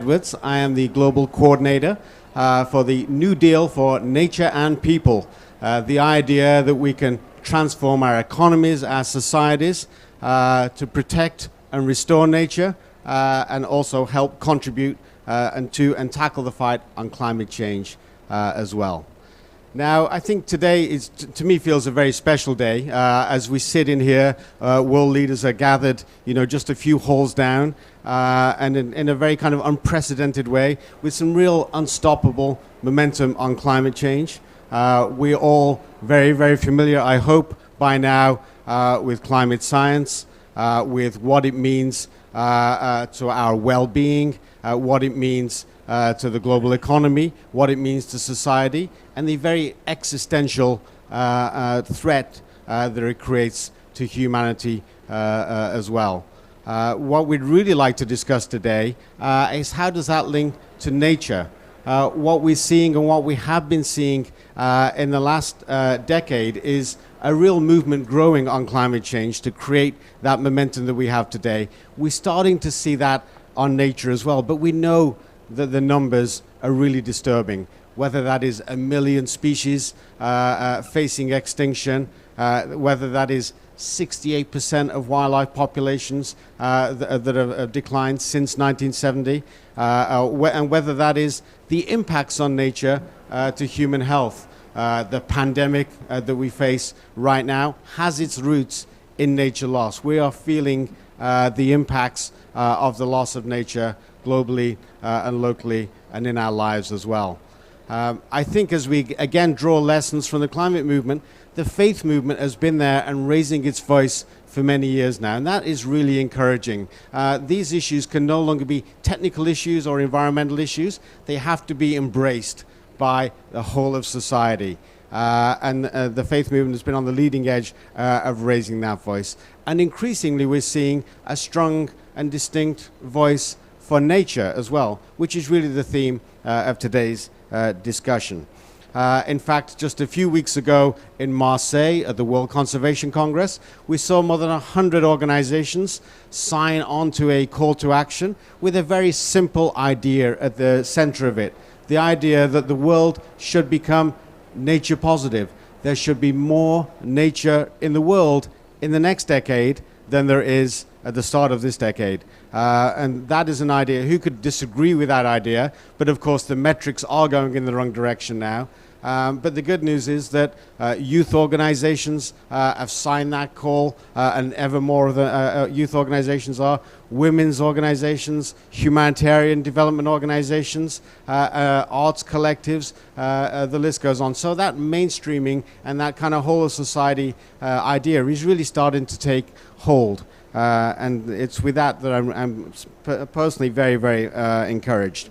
Edwards. I am the global coordinator for the New Deal for Nature and People. The idea that we can transform our economies, our societies, to protect and restore nature, and also help contribute and tackle the fight on climate change as well. Now, I think today is, to me, feels a very special day. As we sit in here, world leaders are gathered, just a few halls down, and in a very kind of unprecedented way, with some real unstoppable momentum on climate change. We're all very, very familiar, I hope, by now, with climate science, with what it means to our well-being, what it means to the global economy, what it means to society, and the very existential threat that it creates to humanity as well. What we'd really like to discuss today is how does that link to nature? What we're seeing and what we have been seeing in the last decade is a real movement growing on climate change to create that momentum that we have today. We're starting to see that on nature as well, but we know that the numbers are really disturbing, whether that is 1 million species facing extinction, whether that is 68% of wildlife populations that have declined since 1970, and whether that is the impacts on nature to human health. The pandemic that we face right now has its roots in nature loss. We are feeling the impacts of the loss of nature globally and locally and in our lives as well. I think as we again draw lessons from the climate movement, the faith movement has been there and raising its voice for many years now, and that is really encouraging. These issues can no longer be technical issues or environmental issues. They have to be embraced by the whole of society. And the faith movement has been on the leading edge of raising that voice. And increasingly we're seeing a strong and distinct voice for nature as well, which is really the theme of today's discussion. In fact, just a few weeks ago in Marseille at the World Conservation Congress, we saw more than 100 organizations sign on to a call to action with a very simple idea at the center of it. The idea that the world should become nature positive. There should be more nature in the world in the next decade than there is at the start of this decade. And that is an idea. Who could disagree with that idea? But of course the metrics are going in the wrong direction now. But the good news is that youth organizations have signed that call, and ever more of the youth organizations are, women's organizations, humanitarian development organizations, arts collectives, the list goes on. So that mainstreaming and that kind of whole of society idea is really starting to take hold. And it's with that that I'm personally very, very encouraged.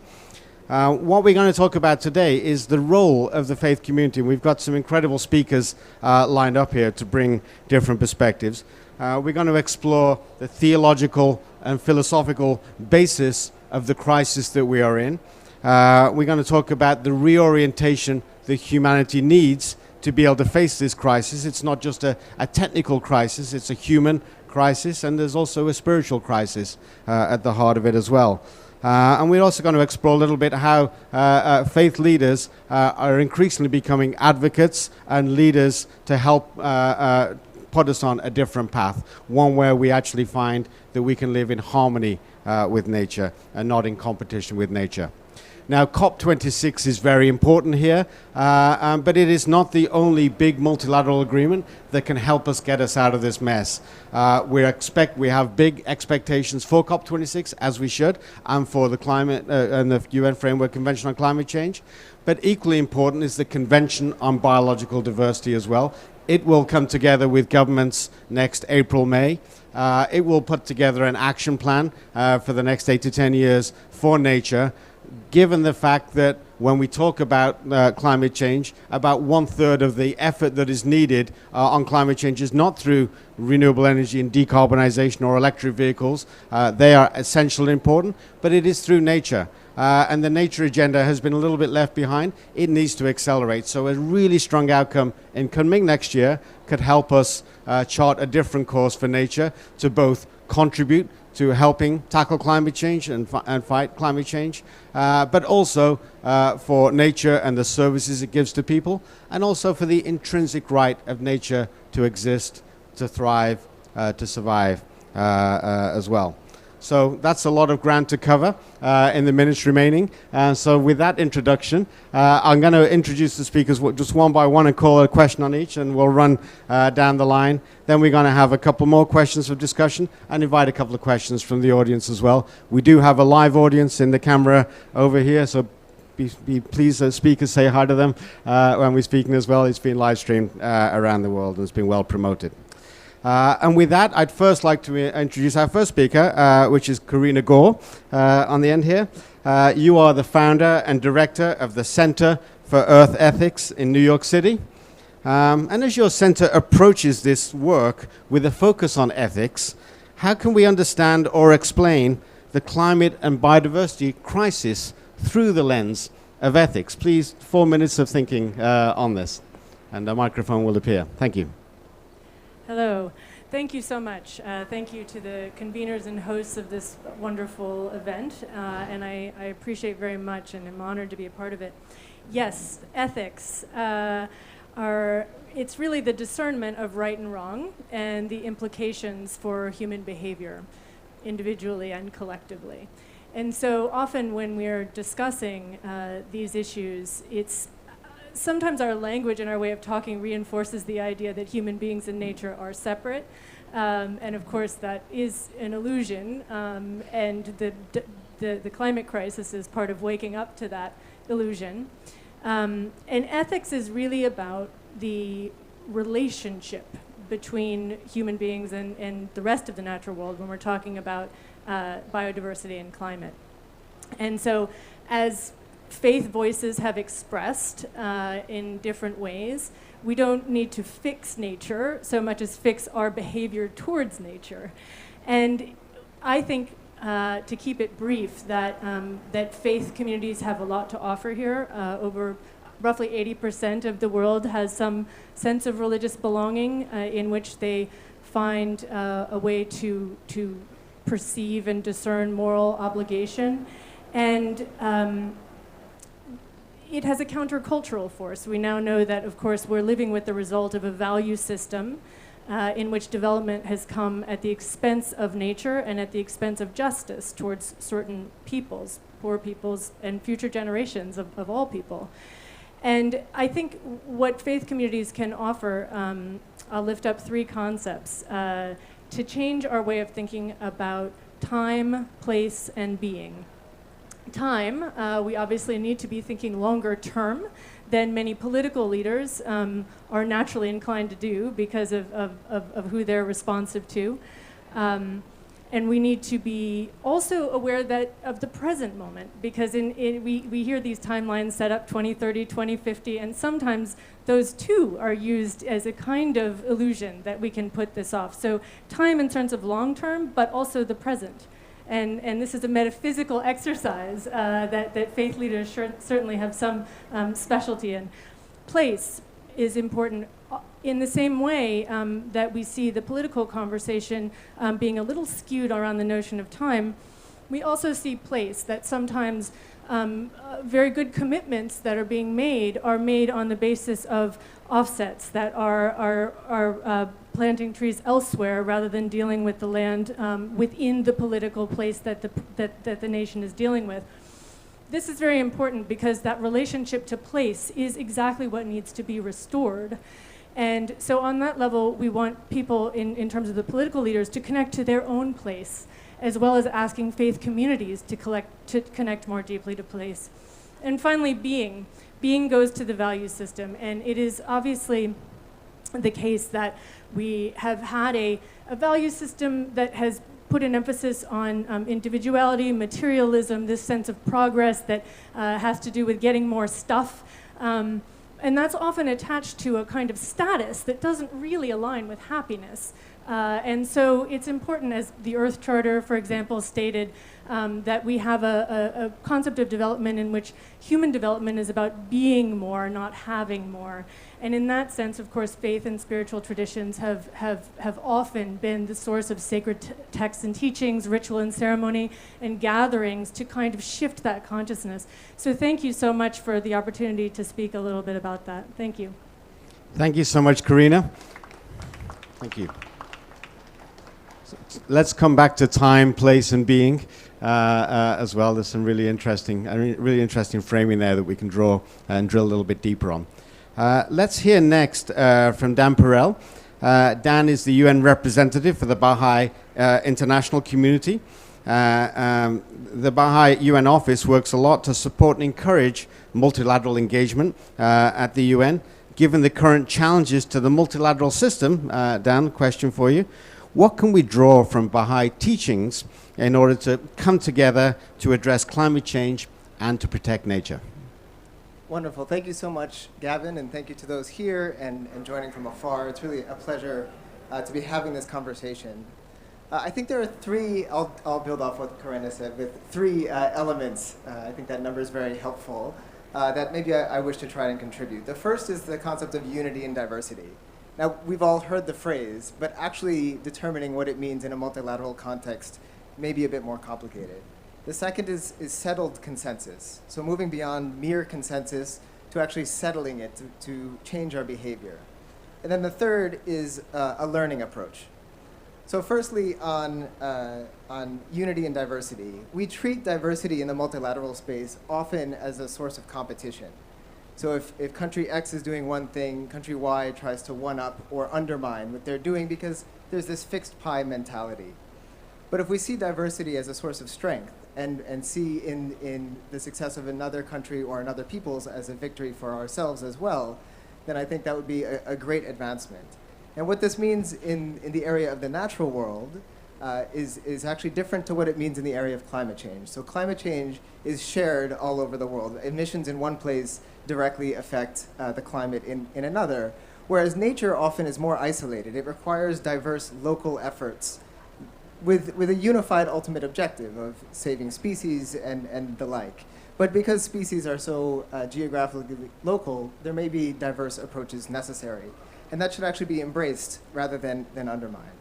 What we're going to talk about today is the role of the faith community. We've got some incredible speakers lined up here to bring different perspectives. We're going to explore the theological and philosophical basis of the crisis that we are in. We're going to talk about the reorientation that humanity needs to be able to face this crisis. It's not just a technical crisis, it's a human crisis, and there's also a spiritual crisis at the heart of it as well. And we're also going to explore a little bit how faith leaders are increasingly becoming advocates and leaders to help put us on a different path, one where we actually find that we can live in harmony with nature and not in competition with nature. Now, COP26 is very important here, but it is not the only big multilateral agreement that can help us get us out of this mess. We have big expectations for COP26, as we should, and for the climate and the UN Framework Convention on Climate Change. But equally important is the Convention on Biological Diversity as well. It will come together with governments next April, May. It will put together an action plan for the next 8 to 10 years for nature, given the fact that when we talk about climate change, about 1/3 of the effort that is needed on climate change is not through renewable energy and decarbonization or electric vehicles. They are essential and important, but it is through nature. And the nature agenda has been a little bit left behind. It needs to accelerate. So a really strong outcome in coming next year could help us chart a different course for nature to both contribute to helping tackle climate change and fight climate change, but also for nature and the services it gives to people, and also for the intrinsic right of nature to exist, to thrive, to survive as well. So that's a lot of ground to cover in the minutes remaining. So with that introduction, I'm going to introduce the speakers just one by one and call a question on each, and we'll run down the line. Then we're going to have a couple more questions for discussion and invite a couple of questions from the audience as well. We do have a live audience in the camera over here, so please, speakers, say hi to them when we're speaking as well. It's been live streamed around the world and it's been well promoted. And with that, I'd first like to introduce our first speaker, which is Karina Gore, on the end here. You are the founder and director of the Center for Earth Ethics in New York City. And as your center approaches this work with a focus on ethics, how can we understand or explain the climate and biodiversity crisis through the lens of ethics? Please, 4 minutes of thinking on this, and a microphone will appear. Thank you. Hello. Thank you so much. Thank you to the conveners and hosts of this wonderful event, and I appreciate very much and am honored to be a part of it. Yes, ethics it's really the discernment of right and wrong and the implications for human behavior, individually and collectively. And so often when we're discussing these issues, sometimes our language and our way of talking reinforces the idea that human beings and nature are separate. And of course, that is an illusion. And the climate crisis is part of waking up to that illusion. And ethics is really about the relationship between human beings and the rest of the natural world when we're talking about biodiversity and climate. And so as faith voices have expressed in different ways, we don't need to fix nature so much as fix our behavior towards nature. And I think, to keep it brief, that faith communities have a lot to offer here. Over roughly 80% of the world has some sense of religious belonging in which they find a way to perceive and discern moral obligation. And it has a countercultural force. We now know that, of course, we're living with the result of a value system in which development has come at the expense of nature and at the expense of justice towards certain peoples, poor peoples, and future generations of all people. And I think what faith communities can offer, I'll lift up 3 concepts to change our way of thinking about time, place, and being. Time, we obviously need to be thinking longer term than many political leaders are naturally inclined to do because of who they're responsive to. And we need to be also aware of the present moment, because we hear these timelines set up 2030, 2050, and sometimes those too are used as a kind of illusion that we can put this off. So time in terms of long term, but also the present. And this is a metaphysical exercise that faith leaders certainly have some specialty in. Place is important in the same way that we see the political conversation being a little skewed around the notion of time. We also see place, that sometimes very good commitments that are being made on the basis of offsets that are planting trees elsewhere rather than dealing with the land within the political place that the nation is dealing with. This is very important because that relationship to place is exactly what needs to be restored. And so on that level, we want people in terms of the political leaders to connect to their own place, as well as asking faith communities to connect more deeply to place. And finally, being. Being goes to the value system, and it is obviously the case that we have had a value system that has put an emphasis on individuality, materialism, this sense of progress that has to do with getting more stuff. And that's often attached to a kind of status that doesn't really align with happiness. And so it's important, as the Earth Charter, for example, stated, that we have a concept of development in which human development is about being more, not having more. And in that sense, of course, faith and spiritual traditions have often been the source of sacred texts and teachings, ritual and ceremony, and gatherings to kind of shift that consciousness. So thank you so much for the opportunity to speak a little bit about that. Thank you. Thank you so much, Karina. Thank you. Let's come back to time, place, and being as well. There's some really interesting framing there that we can draw and drill a little bit deeper on. Let's hear next from Dan Perel. Dan is the UN representative for the Baha'i international community. The Baha'i UN office works a lot to support and encourage multilateral engagement at the UN. Given the current challenges to the multilateral system, Dan, question for you. What can we draw from Baha'i teachings in order to come together to address climate change and to protect nature? Wonderful. Thank you so much, Gavin, and thank you to those here and joining from afar. It's really a pleasure to be having this conversation. I think there are three, I'll build off what Karina said, with three elements. I think that number is very helpful, that maybe I wish to try and contribute. The first is the concept of unity and diversity. Now, we've all heard the phrase, but actually determining what it means in a multilateral context may be a bit more complicated. The second is settled consensus. So moving beyond mere consensus to actually settling it to change our behavior. And then the third is a learning approach. So firstly, on unity and diversity, we treat diversity in the multilateral space often as a source of competition. So if country X is doing one thing, country Y tries to one-up or undermine what they're doing because there's this fixed pie mentality. But if we see diversity as a source of strength and see in the success of another country or another peoples as a victory for ourselves as well, then I think that would be a great advancement. And what this means in the area of the natural world is actually different to what it means in the area of climate change. So climate change is shared all over the world. Emissions in one place directly affect the climate in another, whereas nature often is more isolated. It requires diverse local efforts with a unified ultimate objective of saving species and the like. But because species are so geographically local, there may be diverse approaches necessary. And that should actually be embraced rather than undermined.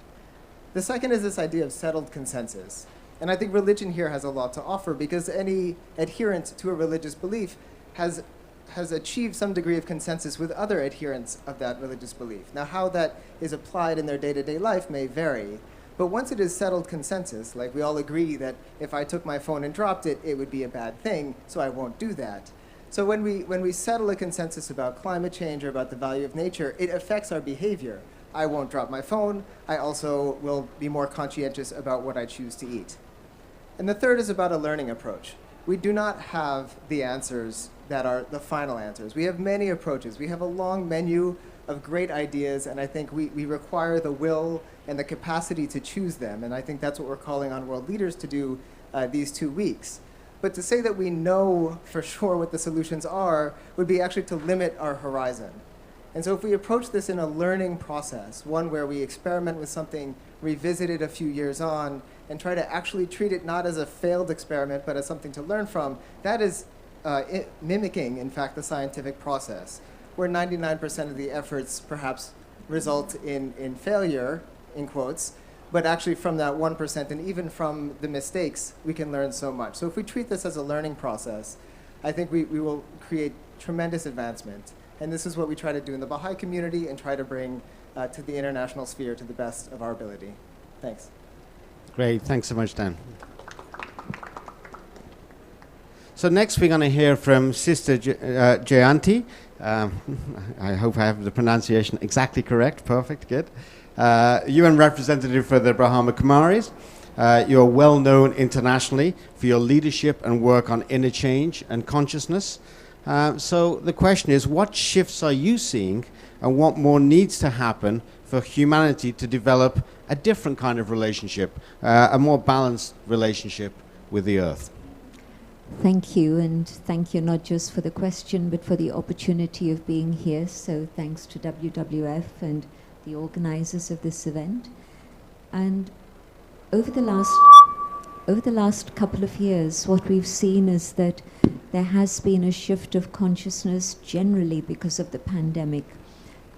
The second is this idea of settled consensus. And I think religion here has a lot to offer because any adherent to a religious belief has achieved some degree of consensus with other adherents of that religious belief. Now, how that is applied in their day-to-day life may vary. But once it is settled consensus, like we all agree that if I took my phone and dropped it, it would be a bad thing, so I won't do that. So when we settle a consensus about climate change or about the value of nature, it affects our behavior. I won't drop my phone. I also will be more conscientious about what I choose to eat. And the third is about a learning approach. We do not have the answers that are the final answers. We have many approaches. We have a long menu of great ideas, and I think we require the will and the capacity to choose them. And I think that's what we're calling on world leaders to do these 2 weeks. But to say that we know for sure what the solutions are would be actually to limit our horizon. And so if we approach this in a learning process, one where we experiment with something, revisit it a few years on, and try to actually treat it not as a failed experiment, but as something to learn from, that is mimicking, in fact, the scientific process, where 99% of the efforts perhaps result in failure, in quotes, but actually from that 1% and even from the mistakes, we can learn so much. So if we treat this as a learning process, I think we will create tremendous advancement. And this is what we try to do in the Baha'i community and try to bring to the international sphere to the best of our ability. Thanks. Great. Thanks so much, Dan. So next we're going to hear from Sister Jayanti. I hope I have the pronunciation exactly correct. Perfect. Good. UN representative for the Brahma Kumaris. You're well known internationally for your leadership and work on inner change and consciousness. So the question is, what shifts are you seeing and what more needs to happen for humanity to develop a different kind of relationship, a more balanced relationship with the earth? Thank you, and thank you not just for the question, but for the opportunity of being here. So thanks to WWF and the organizers of this event. And over the last couple of years, what we've seen is that there has been a shift of consciousness generally because of the pandemic.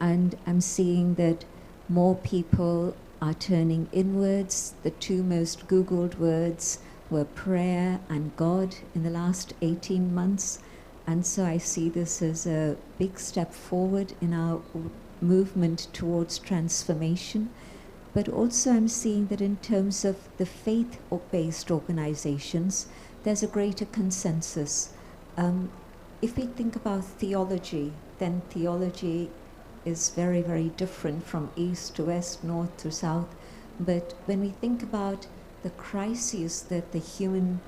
And I'm seeing that more people are turning inwards. The two most Googled words were prayer and God in the last 18 months. And so I see this as a big step forward in our movement towards transformation. But also I'm seeing that in terms of the faith-based organizations, there's a greater consensus. If we think about theology, then theology is very, very different from east to west, north to south. But when we think about the crises that the human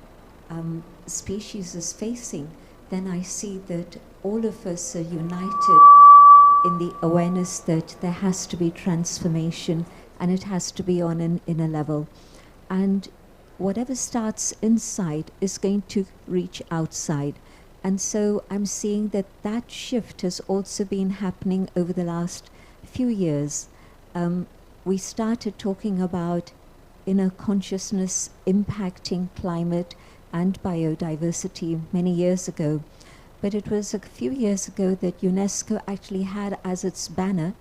species is facing, then I see that all of us are united in the awareness that there has to be transformation and it has to be on an inner level. And whatever starts inside is going to reach outside. And so I'm seeing that that shift has also been happening over the last few years. We started talking about inner consciousness impacting climate and biodiversity many years ago. But it was a few years ago that UNESCO actually had as its banner,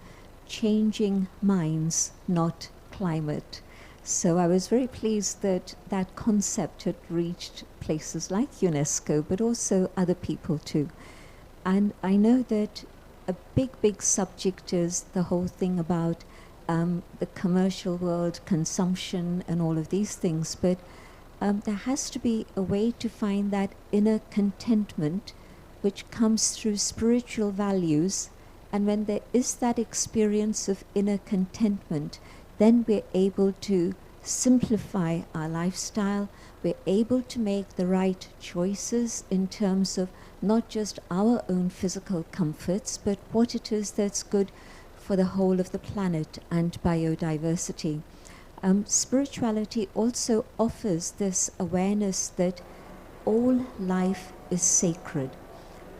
changing minds, not climate. So I was very pleased that that concept had reached places like UNESCO, but also other people too. And I know that a big subject is the whole thing about the commercial world, consumption and all of these things, but there has to be a way to find that inner contentment which comes through spiritual values. And when there is that experience of inner contentment, then we're able to simplify our lifestyle. We're able to make the right choices in terms of not just our own physical comforts, but what it is that's good for the whole of the planet and biodiversity. Spirituality also offers this awareness that all life is sacred.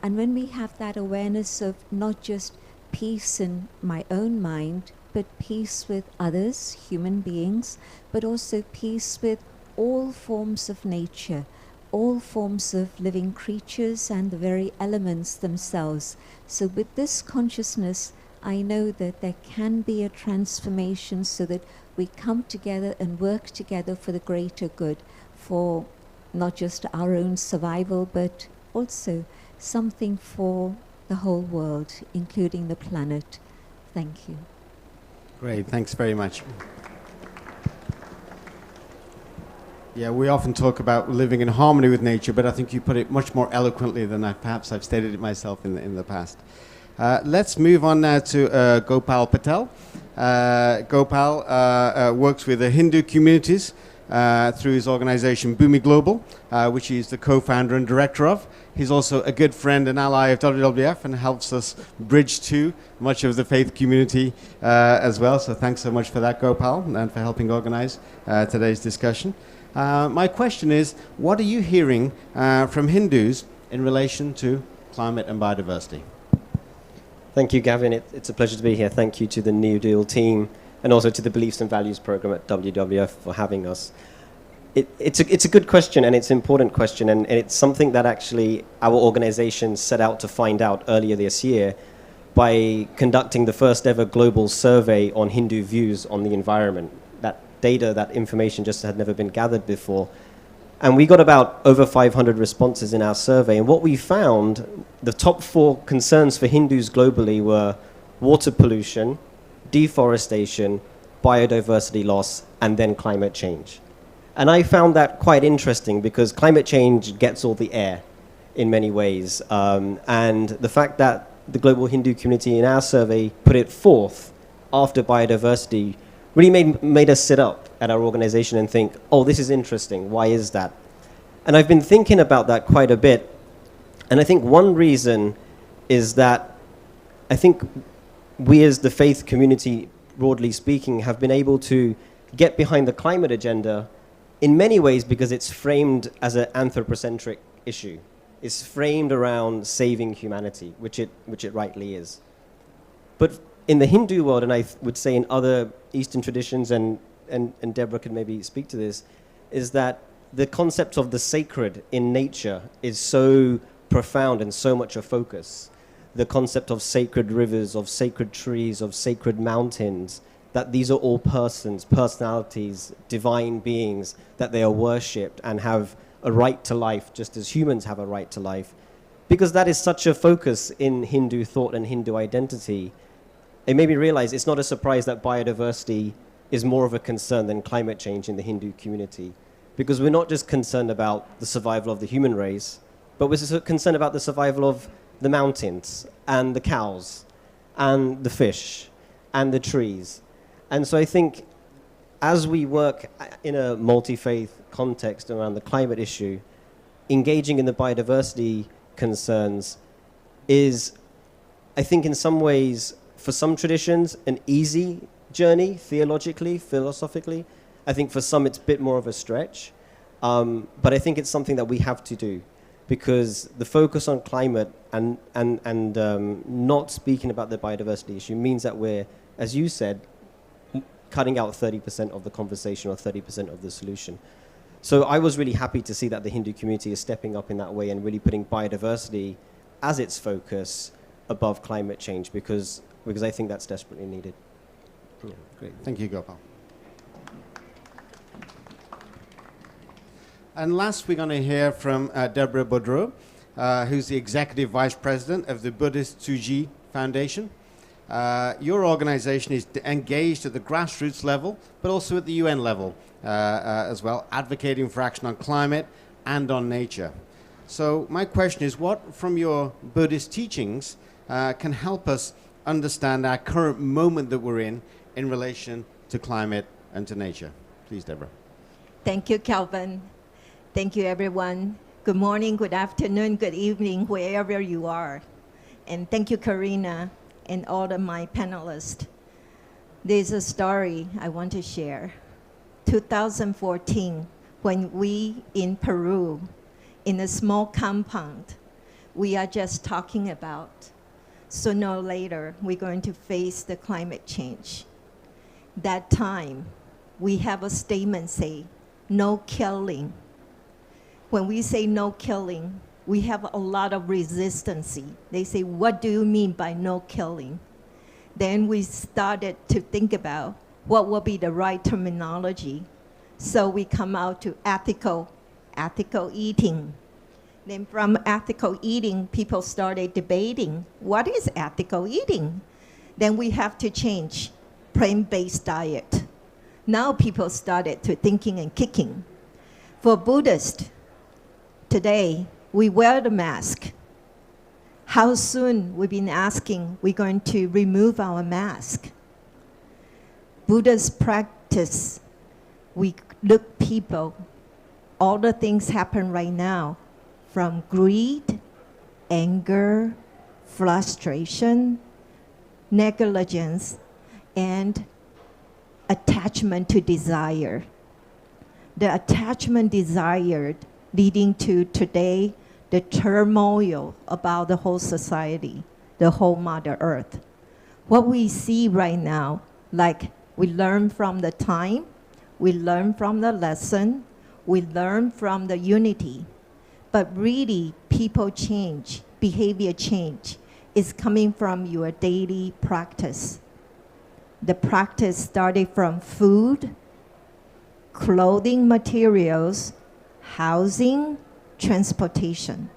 And when we have that awareness of not just peace in my own mind, but peace with others, human beings, but also peace with all forms of nature, all forms of living creatures and the very elements themselves. So with this consciousness, I know that there can be a transformation so that we come together and work together for the greater good, for not just our own survival, but also something for the whole world, including the planet. Thank you. Great, thanks very much. Yeah, we often talk about living in harmony with nature, but I think you put it much more eloquently than perhaps I've stated it myself in the past. Let's move on now to Gopal Patel. Gopal works with the Hindu communities through his organization Bhumi Global, which he is the co-founder and director of. He's also a good friend and ally of WWF and helps us bridge to much of the faith community as well. So thanks so much for that, Gopal, and for helping organize today's discussion. My question is, what are you hearing from Hindus in relation to climate and biodiversity? Thank you, Gavin. It's a pleasure to be here. Thank you to the New Deal team and also to the Beliefs and Values program at WWF for having us. It's a good question, and it's an important question, and it's something that actually our organization set out to find out earlier this year by conducting the first ever global survey on Hindu views on the environment. That data, that information just had never been gathered before. And we got about over 500 responses in our survey. And what we found, the top 4 concerns for Hindus globally were water pollution, deforestation, biodiversity loss, and then climate change. And I found that quite interesting because climate change gets all the air in many ways. And the fact that the global Hindu community in our survey put it 4th after biodiversity really made us sit up at our organization and think, oh, this is interesting. Why is that? And I've been thinking about that quite a bit. And I think one reason is that I think we as the faith community, broadly speaking, have been able to get behind the climate agenda in many ways because it's framed as an anthropocentric issue. It's framed around saving humanity, which it rightly is. But in the Hindu world, and I would say in other Eastern traditions and and Deborah could maybe speak to this, is that the concept of the sacred in nature is so profound and so much a focus. The concept of sacred rivers, of sacred trees, of sacred mountains, that these are all persons, personalities, divine beings, that they are worshipped and have a right to life, just as humans have a right to life. Because that is such a focus in Hindu thought and Hindu identity, it made me realize it's not a surprise that biodiversity is more of a concern than climate change in the Hindu community. Because we're not just concerned about the survival of the human race, but we're concerned about the survival of the mountains and the cows and the fish and the trees. And so I think as we work in a multi-faith context around the climate issue, engaging in the biodiversity concerns is, I think in some ways, for some traditions, an easy journey, theologically, philosophically. I think for some it's a bit more of a stretch. But I think it's something that we have to do, because the focus on climate and not speaking about the biodiversity issue means that we're, as you said, cutting out 30% of the conversation or 30% of the solution. So I was really happy to see that the Hindu community is stepping up in that way and really putting biodiversity as its focus above climate change, because I think that's desperately needed. Yeah, great. Thank you, Gopal. And last, we're going to hear from Deborah Boudreau, who's the Executive Vice President of the Buddhist Tsuji Foundation. Your organization is engaged at the grassroots level, but also at the UN level as well, advocating for action on climate and on nature. So my question is, what from your Buddhist teachings can help us understand our current moment that we're in relation to climate and to nature? Please, Deborah. Thank you, Calvin. Thank you, everyone. Good morning, good afternoon, good evening, wherever you are. And thank you, Karina, and all of my panelists. There's a story I want to share. 2014, when we in Peru, in a small compound, we are just talking about, sooner or later, we're going to face the climate change. That time, we have a statement say, no killing. When we say no killing, we have a lot of resistance. They say, what do you mean by no killing? Then we started to think about what will be the right terminology. So we come out to ethical eating. Then from ethical eating, people started debating, what is ethical eating? Then we have to change plant-based diet. Now people started to thinking and kicking. For Buddhists, today, we wear the mask. How soon we've been asking we're going to remove our mask. Buddha's practice, we look people, all the things happen right now, from greed, anger, frustration, negligence, and attachment to desire. The attachment desired leading to today the turmoil about the whole society, the whole Mother Earth. What we see right now, like we learn from the time, we learn from the lesson, we learn from the unity, but really people change, behavior change is coming from your daily practice. The practice started from food, clothing materials, housing, transportation.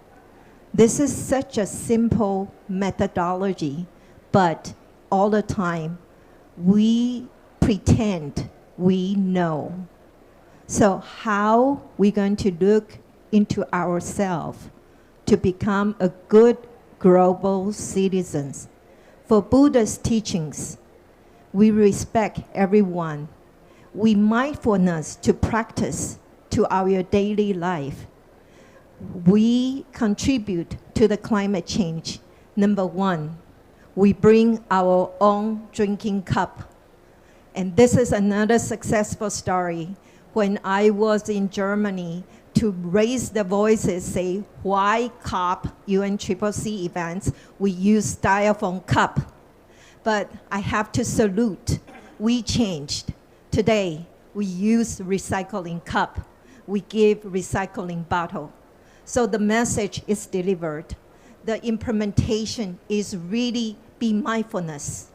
This is such a simple methodology, but all the time we pretend we know. So how we going to look into ourselves to become a good global citizens? For Buddha's teachings, we respect everyone. We mindfulness to practice to our daily life. We contribute to the climate change. Number one, we bring our own drinking cup. And this is another successful story. When I was in Germany to raise the voices, say, why COP, UNCCC events, we use styrofoam cup. But I have to salute, we changed. Today, we use recycling cup, we give recycling bottle. So the message is delivered. The implementation is really be mindfulness.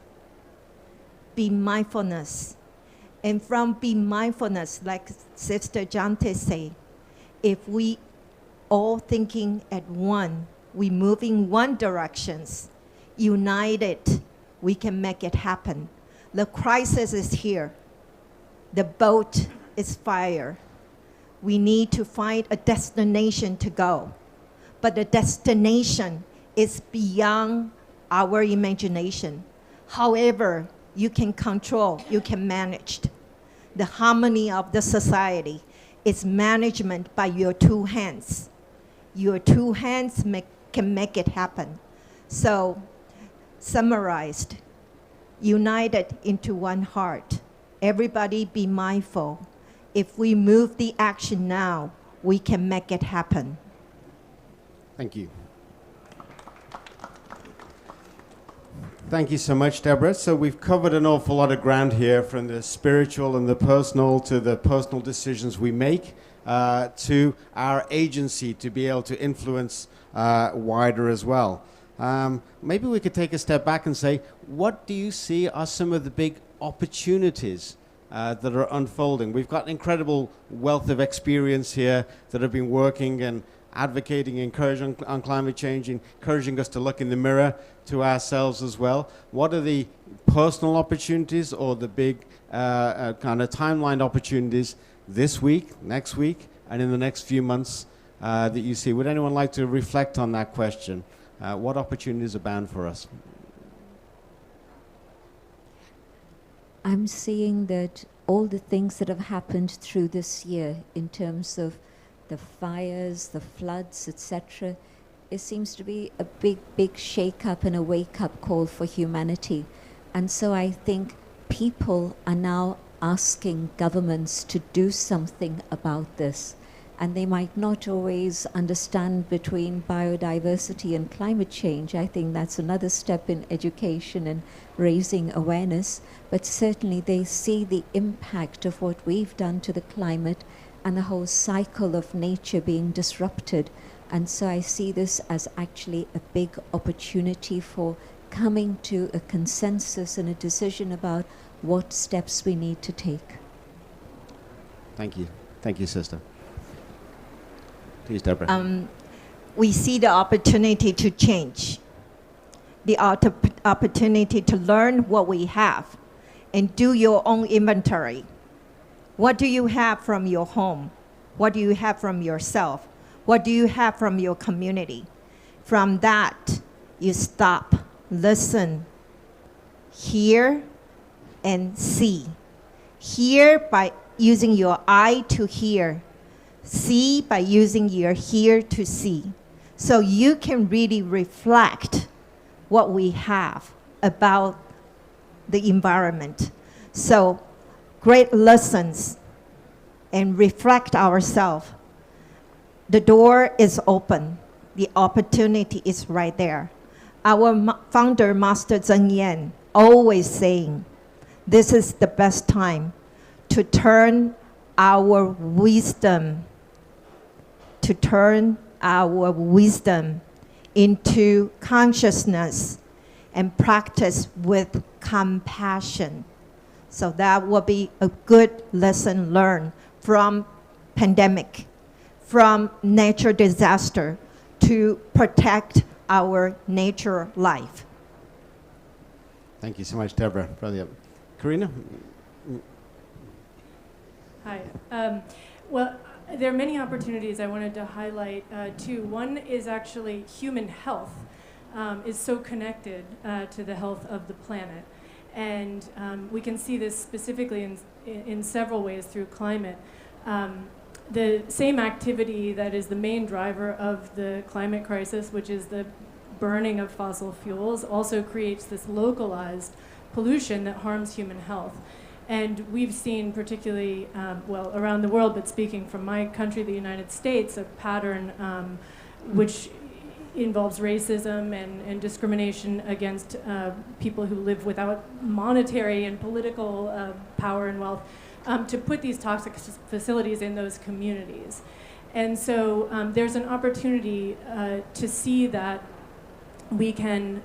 Be mindfulness. And from be mindfulness, like Sister Jante say, if we all thinking at one, we move in one directions, united, we can make it happen. The crisis is here. The boat is fire. We need to find a destination to go. But the destination is beyond our imagination. However, you can control, you can manage. The harmony of the society is management by your two hands. Your two hands can make it happen. So, summarized, united into one heart. Everybody be mindful. If we move the action now, we can make it happen. Thank you. Thank you so much, Deborah. So we've covered an awful lot of ground here, from the spiritual and the personal to the personal decisions we make, to our agency to be able to influence wider as well. Maybe we could take a step back and say, what do you see are some of the big opportunities that are unfolding? We've got an incredible wealth of experience here that have been working and advocating, encouraging on climate change, encouraging us to look in the mirror to ourselves as well. What are the personal opportunities or the big kind of timeline opportunities this week, next week, and in the next few months that you see? Would anyone like to reflect on that question? What opportunities are bound for us? I'm seeing that all the things that have happened through this year in terms of the fires, the floods, etc., it seems to be a big shake-up and a wake-up call for humanity. And so I think people are now asking governments to do something about this. And they might not always understand between biodiversity and climate change. I think that's another step in education and raising awareness. But certainly they see the impact of what we've done to the climate and the whole cycle of nature being disrupted. And so I see this as actually a big opportunity for coming to a consensus and a decision about what steps we need to take. Thank you. Thank you, sister. Please, Deborah. We see the opportunity to change, the opportunity to learn what we have and do your own inventory. What do you have from your home? What do you have from yourself? What do you have from your community? From that, you stop, listen, hear, and see. Hear by using your eye to hear. See by using your ear to see. So you can really reflect what we have about the environment. So great lessons and reflect ourselves. The door is open. The opportunity is right there. Our founder, Master Zeng Yan, always saying, this is the best time to turn our wisdom into consciousness and practice with compassion. So that will be a good lesson learned from pandemic, from natural disaster, to protect our nature life. Thank you so much, Deborah. Brilliant. Karina? Hi. Well, there are many opportunities I wanted to highlight too. One is actually human health is so connected to the health of the planet. And we can see this specifically in several ways through climate. The same activity that is the main driver of the climate crisis, which is the burning of fossil fuels, also creates this localized pollution that harms human health. And we've seen particularly, well, around the world, but speaking from my country, the United States, a pattern which involves racism and discrimination against people who live without monetary and political power and wealth, to put these toxic facilities in those communities. And so there's an opportunity to see that we can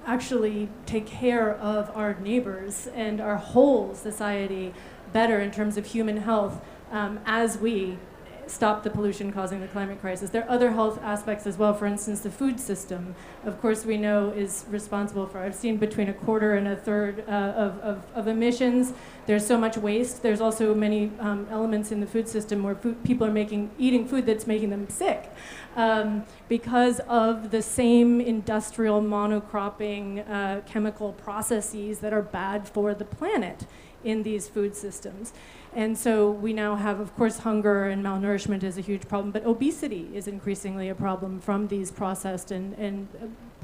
actually take care of our neighbors and our whole society better in terms of human health as we stop the pollution causing the climate crisis. There are other health aspects as well. For instance, the food system, of course, we know is responsible for, I've seen between a quarter and a third of emissions. There's so much waste. There's also many elements in the food system where people are eating food that's making them sick because of the same industrial monocropping chemical processes that are bad for the planet in these food systems. And so we now have, of course, hunger and malnourishment is a huge problem, but obesity is increasingly a problem from these processed and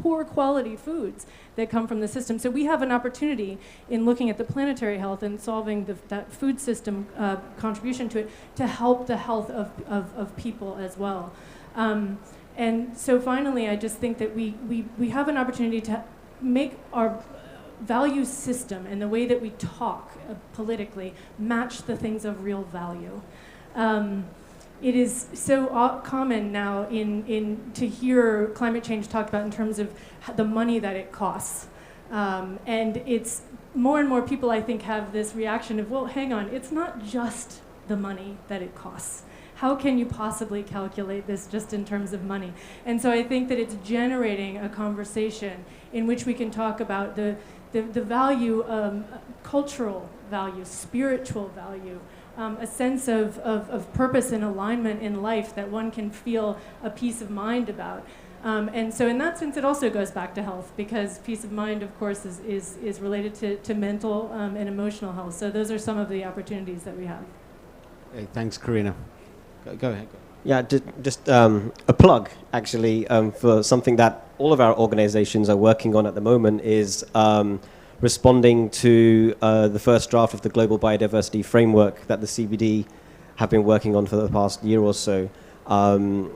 poor quality foods that come from the system. So we have an opportunity in looking at the planetary health and solving that food system contribution to it to help the health of people as well. And so finally, I just think that we have an opportunity to make our value system and the way that we talk politically match the things of real value. It is so common now to hear climate change talked about in terms of the money that it costs. And it's more and more people, I think, have this reaction of, well, hang on, it's not just the money that it costs. How can you possibly calculate this just in terms of money? And so I think that it's generating a conversation in which we can talk about the value, cultural value, spiritual value, a sense of purpose and alignment in life that one can feel a peace of mind about. And so in that sense, it also goes back to health, because peace of mind, of course, is related to mental and emotional health. So those are some of the opportunities that we have. Hey, thanks, Karina. Go ahead. Yeah, just a plug, actually, for something that all of our organizations are working on at the moment is responding to the first draft of the Global Biodiversity Framework that the CBD have been working on for the past year or so.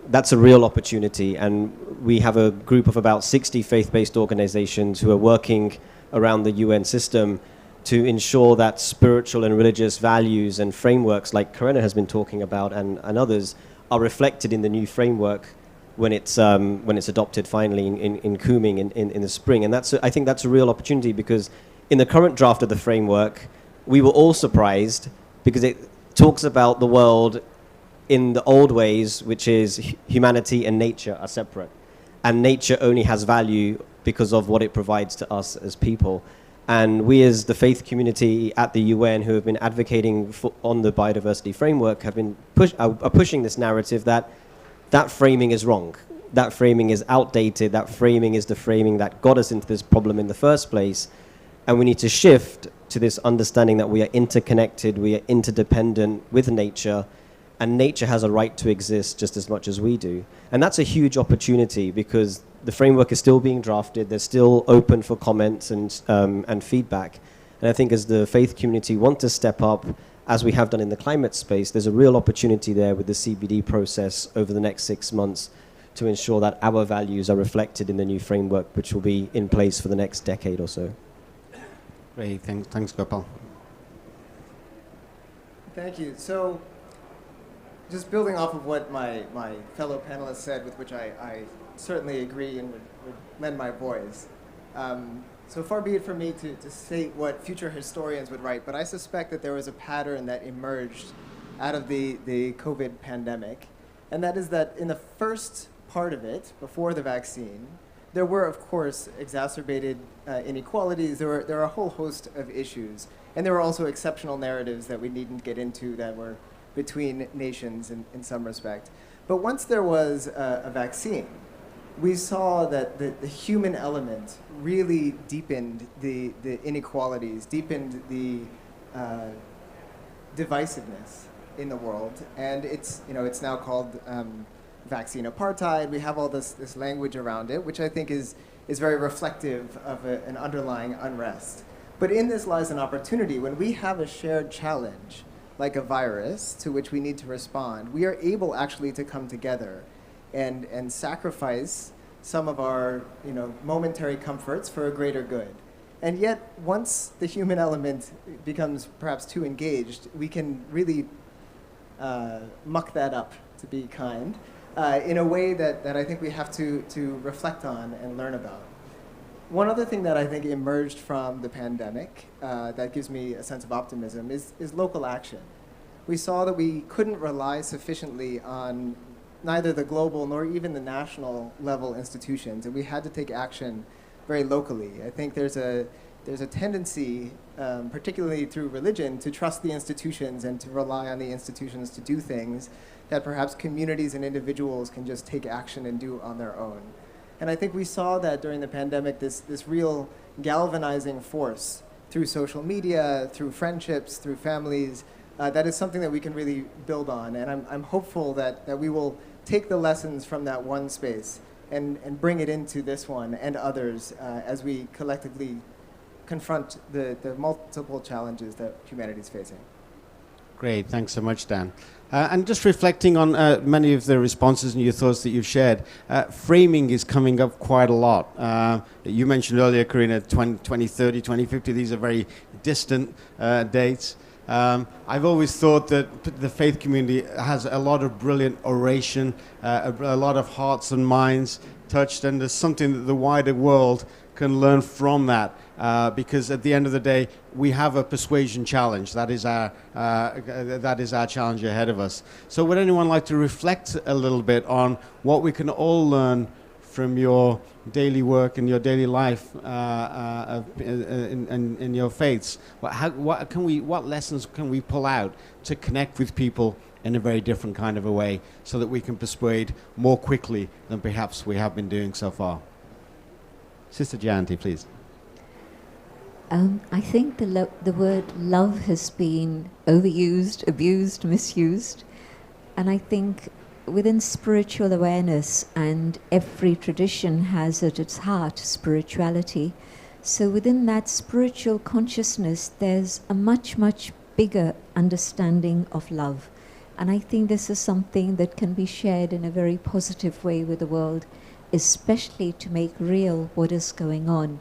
That's a real opportunity, and we have a group of about 60 faith-based organizations who are working around the UN system to ensure that spiritual and religious values and frameworks like Karina has been talking about and others are reflected in the new framework when it's adopted finally in Kunming in the spring. And I think that's a real opportunity, because in the current draft of the framework, we were all surprised because it talks about the world in the old ways, which is humanity and nature are separate. And nature only has value because of what it provides to us as people. And we as the faith community at the UN who have been advocating on the biodiversity framework have been pushing this narrative that framing is wrong. That framing is outdated. That framing is the framing that got us into this problem in the first place. And we need to shift to this understanding that we are interconnected, we are interdependent with nature, and nature has a right to exist just as much as we do. And that's a huge opportunity, because the framework is still being drafted. They're still open for comments and feedback. And I think as the faith community want to step up, as we have done in the climate space, there's a real opportunity there with the CBD process over the next 6 months to ensure that our values are reflected in the new framework, which will be in place for the next decade or so. Great, thanks, Gopal. Thank you. So, just building off of what my fellow panelists said, with which I certainly agree and would lend my voice. So far be it from me to state what future historians would write, but I suspect that there was a pattern that emerged out of the COVID pandemic, and that is that in the first part of it, before the vaccine, there were, of course, exacerbated inequalities. There were a whole host of issues, and there were also exceptional narratives that we needn't get into that were between nations in some respect. But once there was a vaccine, we saw that the human element really deepened the inequalities, deepened the divisiveness in the world, and it's now called vaccine apartheid. We have all this language around it, which I think is very reflective of an underlying unrest. But in this lies an opportunity. When we have a shared challenge, like a virus to which we need to respond, we are able actually to come together and sacrifice some of our momentary comforts for a greater good. And yet, once the human element becomes perhaps too engaged, we can really muck that up, to be kind, in a way that I think we have to reflect on and learn about. One other thing that I think emerged from the pandemic that gives me a sense of optimism is local action. We saw that we couldn't rely sufficiently on neither the global nor even the national level institutions, and we had to take action very locally. I think there's a tendency, particularly through religion, to trust the institutions and to rely on the institutions to do things that perhaps communities and individuals can just take action and do on their own. And I think we saw that during the pandemic, this real galvanizing force through social media, through friendships, through families, that is something that we can really build on. And I'm hopeful that we will take the lessons from that one space and bring it into this one and others as we collectively confront the multiple challenges that humanity is facing. Great, thanks so much, Dan. And just reflecting on many of the responses and your thoughts that you've shared, framing is coming up quite a lot. You mentioned earlier, Karina, 2030, 2050, these are very distant dates. I've always thought that the faith community has a lot of brilliant oration, a lot of hearts and minds touched, and there's something that the wider world can learn from that. Because at the end of the day, we have a persuasion challenge. That is our challenge ahead of us. So would anyone like to reflect a little bit on what we can all learn from your daily work and your daily life in your faiths? What lessons can we pull out to connect with people in a very different kind of a way so that we can persuade more quickly than perhaps we have been doing so far? Sister Jayanti, please. I think the word love has been overused, abused, misused. And I think within spiritual awareness, and every tradition has at its heart spirituality, so within that spiritual consciousness, there's a much, much bigger understanding of love. And I think this is something that can be shared in a very positive way with the world, especially to make real what is going on.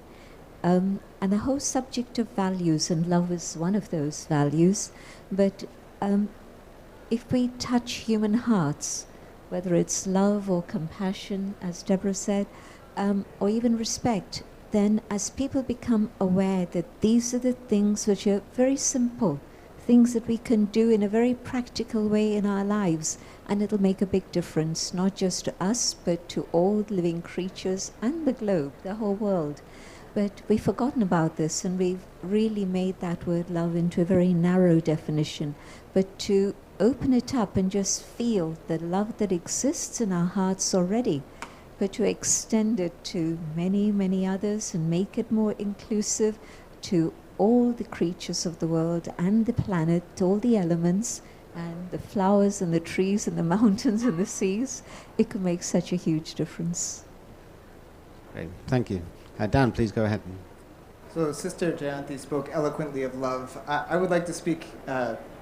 And the whole subject of values, and love is one of those values, but if we touch human hearts, whether it's love or compassion, as Deborah said, or even respect, then as people become aware that these are the things which are very simple, things that we can do in a very practical way in our lives, and it'll make a big difference, not just to us, but to all living creatures and the globe, the whole world. But we've forgotten about this, and we've really made that word love into a very narrow definition. But to open it up and just feel the love that exists in our hearts already, but to extend it to many, many others and make it more inclusive to all the creatures of the world and the planet, all the elements, and the flowers and the trees and the mountains and the seas, it can make such a huge difference. Great, thank you. Dan, please go ahead. So Sister Jayanti spoke eloquently of love. I would like to speak,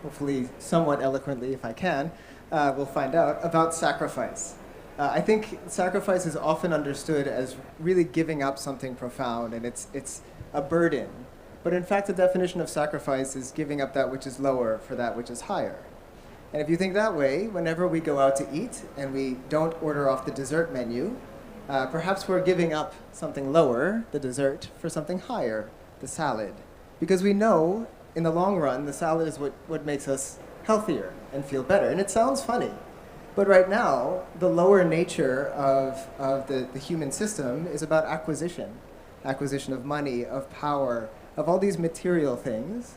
hopefully somewhat eloquently if I can, we'll find out, about sacrifice. I think sacrifice is often understood as really giving up something profound, and it's a burden. But in fact, the definition of sacrifice is giving up that which is lower for that which is higher. And if you think that way, whenever we go out to eat and we don't order off the dessert menu, perhaps we're giving up something lower, the dessert, for something higher, the salad. Because we know, in the long run, the salad is what makes us healthier and feel better. And it sounds funny, but right now, the lower nature of the human system is about acquisition of money, of power, of all these material things.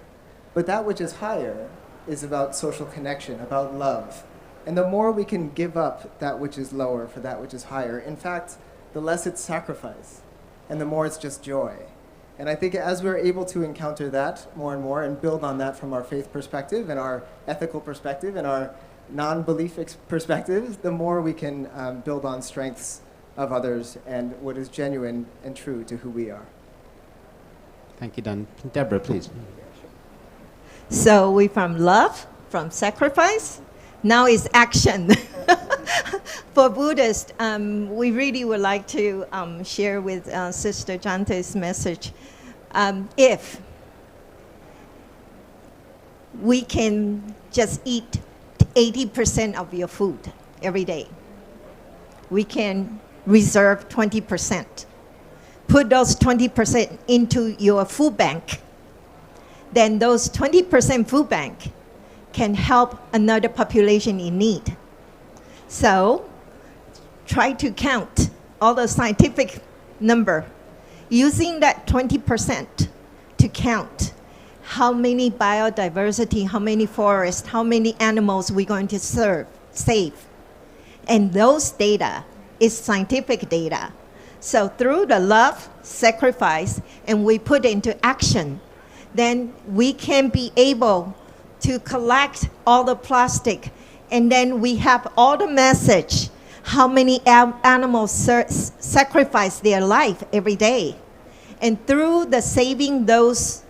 But that which is higher is about social connection, about love. And the more we can give up that which is lower for that which is higher, in fact, the less it's sacrifice, and the more it's just joy. And I think as we're able to encounter that more and more and build on that from our faith perspective and our ethical perspective and our non-belief perspective, the more we can build on strengths of others and what is genuine and true to who we are. Thank you, Dan. Deborah, please. So we from love, from sacrifice, now is action. For Buddhists, we really would like to share with Sister Jante's message. If we can just eat 80% of your food every day, we can reserve 20%. Put those 20% into your food bank. Then those 20% food bank can help another population in need. So try to count all the scientific number using that 20% to count how many biodiversity, how many forests, how many animals we're going to save. And those data is scientific data. So through the love, sacrifice, and we put into action, then we can be able to collect all the plastic, and then we have all the message, how many animals sacrifice their life every day. And through the saving those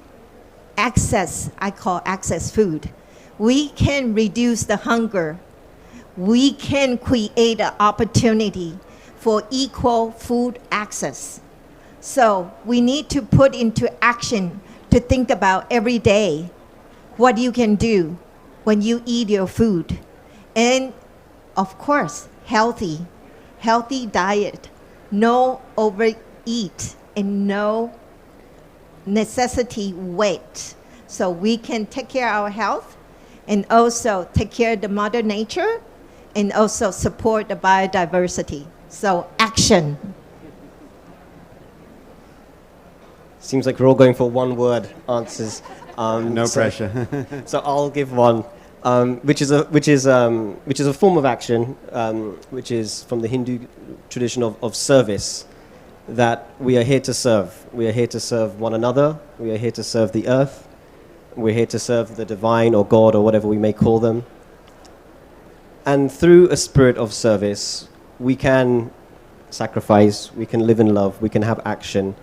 excess, I call excess food, we can reduce the hunger. We can create an opportunity for equal food access. So we need to put into action to think about every day what you can do when you eat your food. And of course, healthy diet, no overeat, and no necessity weight. So we can take care of our health and also take care of the mother nature and also support the biodiversity. So action. Seems like we're all going for one word answers. No pressure. So I'll give one, which is a form of action, which is from the Hindu tradition of service. That we are here to serve. We are here to serve one another. We are here to serve the earth. We're here to serve the divine or God or whatever we may call them. And through a spirit of service, we can sacrifice, we can live in love, we can have action.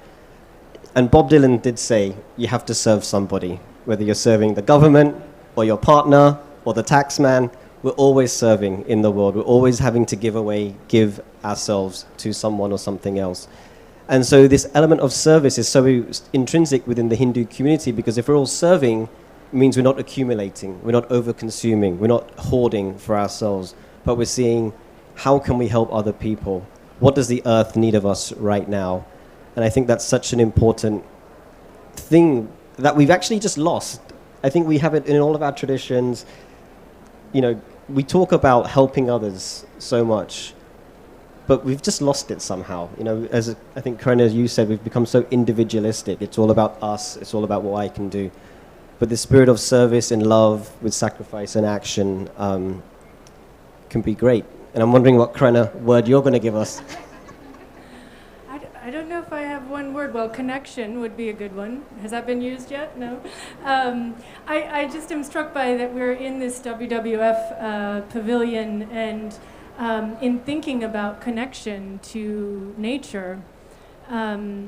And Bob Dylan did say, you have to serve somebody. Whether you're serving the government or your partner or the tax man, we're always serving in the world. We're always having to give ourselves to someone or something else. And so this element of service is so intrinsic within the Hindu community, because if we're all serving, it means we're not accumulating, we're not over-consuming, we're not hoarding for ourselves, but we're seeing how can we help other people? What does the earth need of us right now? And I think that's such an important thing that we've actually just lost. I think we have it in all of our traditions. You know, we talk about helping others so much, but we've just lost it somehow. You know, I think, Corinna, as you said, we've become so individualistic. It's all about us. It's all about what I can do. But the spirit of service and love with sacrifice and action can be great. And I'm wondering what, Corinna, word you're going to give us. I don't know if I have one word. Well, connection would be a good one. Has that been used yet? No. I just am struck by that we're in this WWF pavilion, and in thinking about connection to nature, there's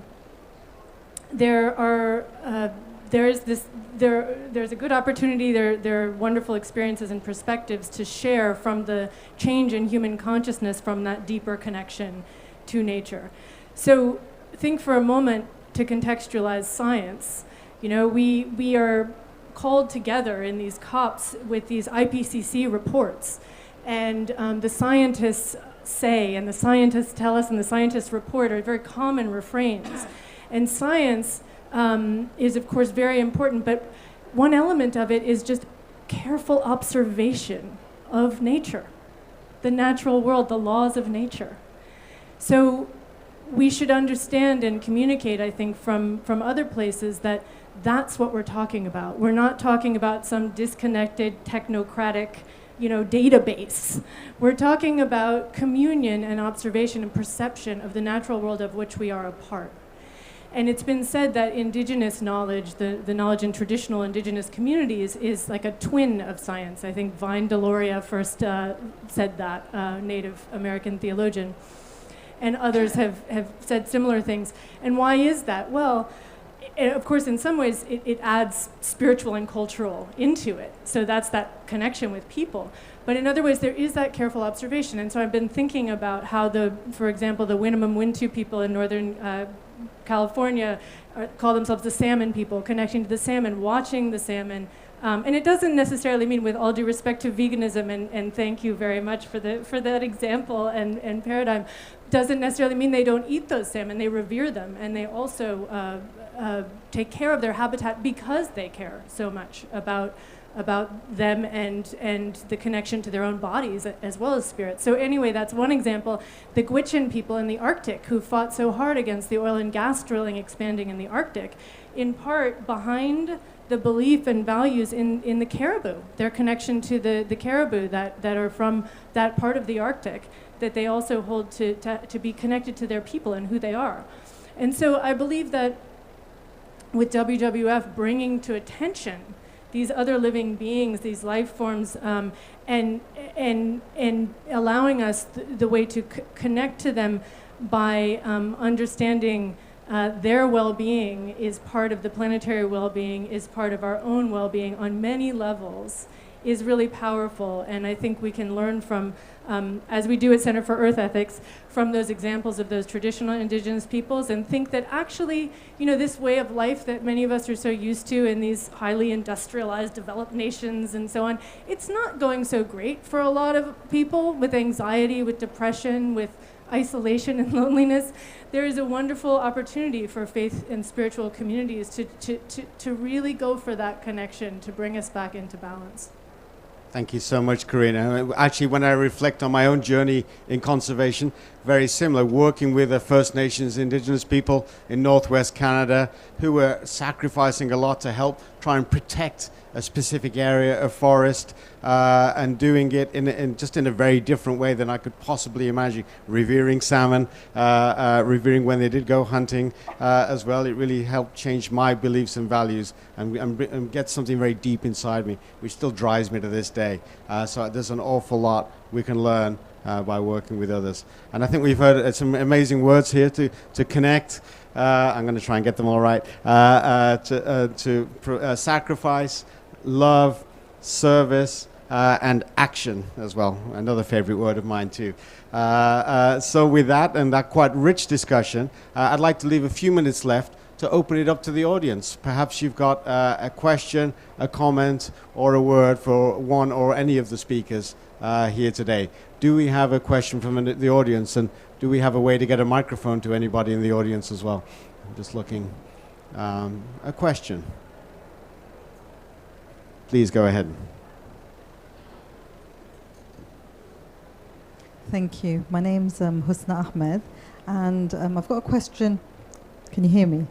a good opportunity, there are wonderful experiences and perspectives to share from the change in human consciousness from that deeper connection to nature. So think for a moment to contextualize science. You know, we are called together in these COPs with these IPCC reports, and the scientists say, and the scientists tell us, and the scientists report are very common refrains. And science is, of course, very important, but one element of it is just careful observation of nature, the natural world, the laws of nature. So we should understand and communicate, I think, from other places that that's what we're talking about. We're not talking about some disconnected, technocratic, database. We're talking about communion and observation and perception of the natural world of which we are a part. And it's been said that indigenous knowledge, the knowledge in traditional indigenous communities, is like a twin of science. I think Vine Deloria first said that, Native American theologian. And others have said similar things. And why is that? Well, of course, in some ways, it adds spiritual and cultural into it. So that's that connection with people. But in other ways, there is that careful observation. And so I've been thinking about how for example, the Winnemem Wintu people in northern California call themselves the salmon people, connecting to the salmon, watching the salmon. And it doesn't necessarily mean, with all due respect to veganism, and thank you very much for that example and paradigm, doesn't necessarily mean they don't eat those salmon. They revere them, and they also take care of their habitat because they care so much about them and the connection to their own bodies as well as spirit. So anyway, that's one example. The Gwich'in people in the Arctic, who fought so hard against the oil and gas drilling expanding in the Arctic, in part behind the belief and values in the caribou, their connection to the caribou that are from that part of the Arctic, that they also hold to be connected to their people and who they are. And so I believe that with WWF bringing to attention these other living beings, these life forms, and allowing us the way to connect to them by understanding their well-being is part of the planetary well-being, is part of our own well-being on many levels, is really powerful. And I think we can learn from, as we do at Center for Earth Ethics, from those examples of those traditional indigenous peoples, and think that actually, this way of life that many of us are so used to in these highly industrialized developed nations and so on, it's not going so great for a lot of people with anxiety, with depression, with isolation and loneliness. There is a wonderful opportunity for faith and spiritual communities to really go for that connection, to bring us back into balance. Thank you so much, Karina. Actually, when I reflect on my own journey in conservation, very similar, working with the First Nations Indigenous people in Northwest Canada who were sacrificing a lot to help try and protect a specific area of forest, and doing it in a very different way than I could possibly imagine. Revering salmon, revering when they did go hunting as well. It really helped change my beliefs and values and get something very deep inside me, which still drives me to this day. So there's an awful lot we can learn by working with others. And I think we've heard some amazing words here to connect. I'm going to try and get them all right. Sacrifice, love, service, and action as well. Another favorite word of mine too. So with that and that quite rich discussion, I'd like to leave a few minutes left to open it up to the audience. Perhaps you've got a question, a comment, or a word for one or any of the speakers here today. Do we have a question from the audience, and do we have a way to get a microphone to anybody in the audience as well? I'm just looking. A question. Please go ahead. Thank you. My name's Husna Ahmed, and I've got a question. Can you hear me?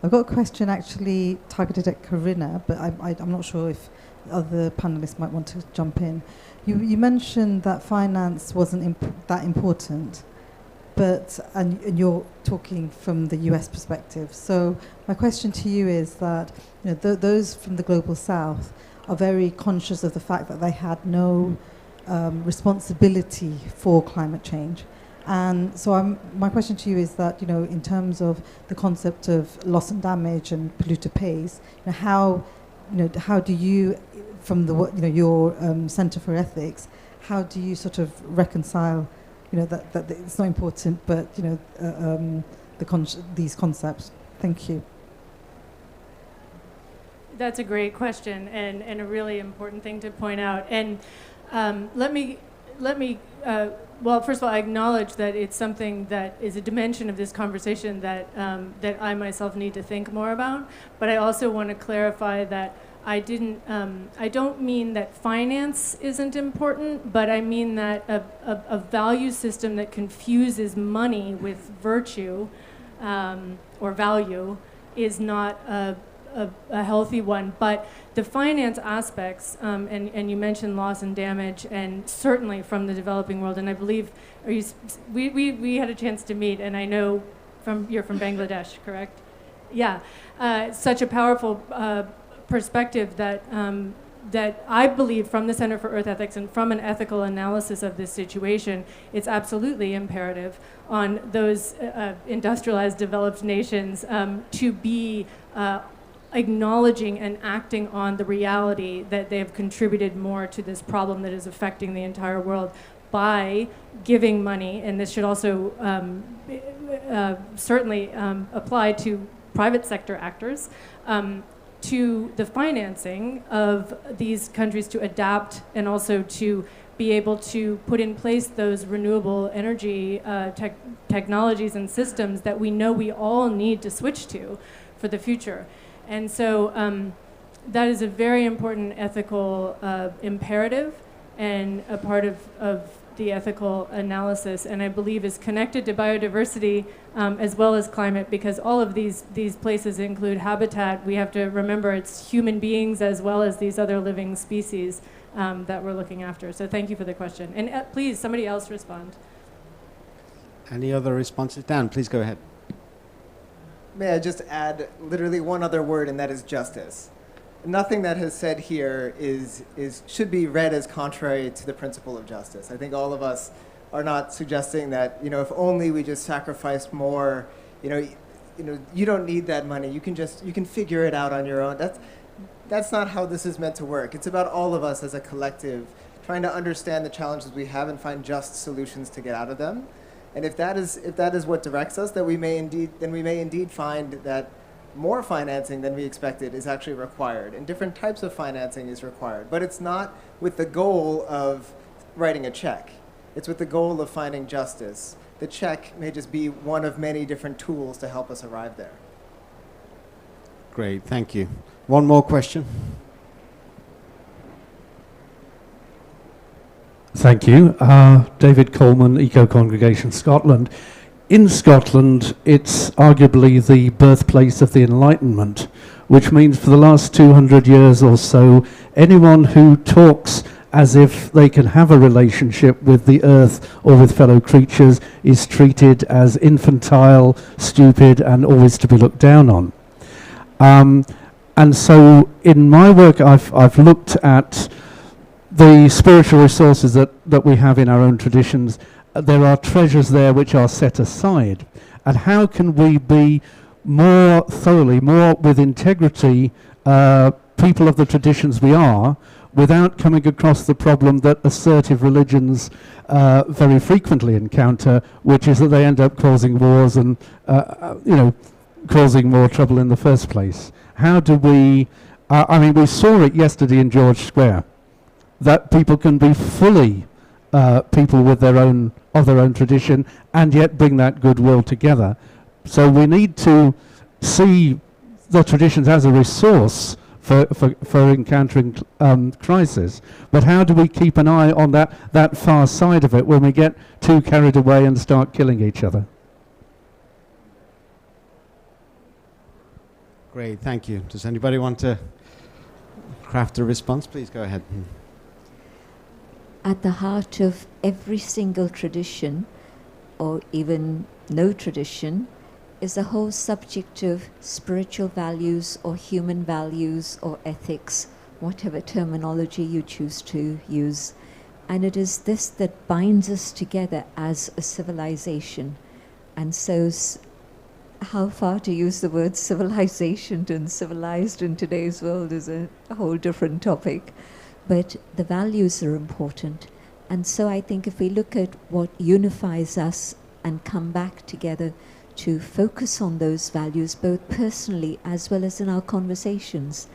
I've got a question actually targeted at Karina, but I'm not sure if other panelists might want to jump in. You mentioned that finance wasn't that important, and you're talking from the US perspective. So my question to you is that those from the Global South are very conscious of the fact that they had no responsibility for climate change. And so my question to you is that, in terms of the concept of loss and damage and polluter pays, how do you, from your Center for Ethics, how do you sort of reconcile, that it's not important, but these concepts? Thank you. That's a great question and a really important thing to point out. And let me. Well, first of all, I acknowledge that it's something that is a dimension of this conversation that I myself need to think more about. But I also want to clarify that I don't mean that finance isn't important, but I mean that a value system that confuses money with virtue or value is not a healthy one. But the finance aspects, and you mentioned loss and damage, and certainly from the developing world, and I believe we had a chance to meet, and I know you're from Bangladesh, correct? Yeah, such a powerful perspective that I believe from the Center for Earth Ethics and from an ethical analysis of this situation, it's absolutely imperative on those industrialized developed nations to be acknowledging and acting on the reality that they have contributed more to this problem that is affecting the entire world by giving money, and this should also certainly apply to private sector actors, to the financing of these countries to adapt and also to be able to put in place those renewable energy technologies and systems that we know we all need to switch to for the future. And so that is a very important ethical imperative and a part of the ethical analysis, and I believe is connected to biodiversity as well as climate, because all of these places include habitat. We have to remember it's human beings as well as these other living species that we're looking after. So thank you for the question. And please, somebody else respond. Any other responses? Dan, please go ahead. May I just add literally one other word, and that is justice. Nothing that is said here should be read as contrary to the principle of justice. I think all of us are not suggesting that, if only we just sacrificed more, you don't need that money. You can figure it out on your own. That's not how this is meant to work. It's about all of us as a collective trying to understand the challenges we have and find just solutions to get out of them. And if that is what directs us, then we may indeed find that more financing than we expected is actually required, and different types of financing is required. But it's not with the goal of writing a check. It's with the goal of finding justice. The check may just be one of many different tools to help us arrive there. Great, thank you. One more question. Thank you. David Coleman, Eco Congregation Scotland. In Scotland, it's arguably the birthplace of the Enlightenment, which means for the last 200 years or so, anyone who talks as if they can have a relationship with the earth or with fellow creatures is treated as infantile, stupid, and always to be looked down on. And so in my work, I've looked at the spiritual resources that we have in our own traditions. There are treasures there which are set aside. And how can we be more thoroughly, more with integrity, people of the traditions we are, without coming across the problem that assertive religions very frequently encounter, which is that they end up causing wars and causing more trouble in the first place? How do we, we saw it yesterday in George Square, that people can be fully people with their own tradition and yet bring that goodwill together. So we need to see the traditions as a resource for encountering crisis. But how do we keep an eye on that far side of it when we get too carried away and start killing each other? Great, thank you. Does anybody want to craft a response? Please go ahead. At the heart of every single tradition, or even no tradition, is the whole subject of spiritual values or human values or ethics, whatever terminology you choose to use. And it is this that binds us together as a civilization. And so how far to use the word civilization and civilized in today's world is a whole different topic. But the values are important. And so I think if we look at what unifies us and come back together to focus on those values, both personally as well as in our conversations,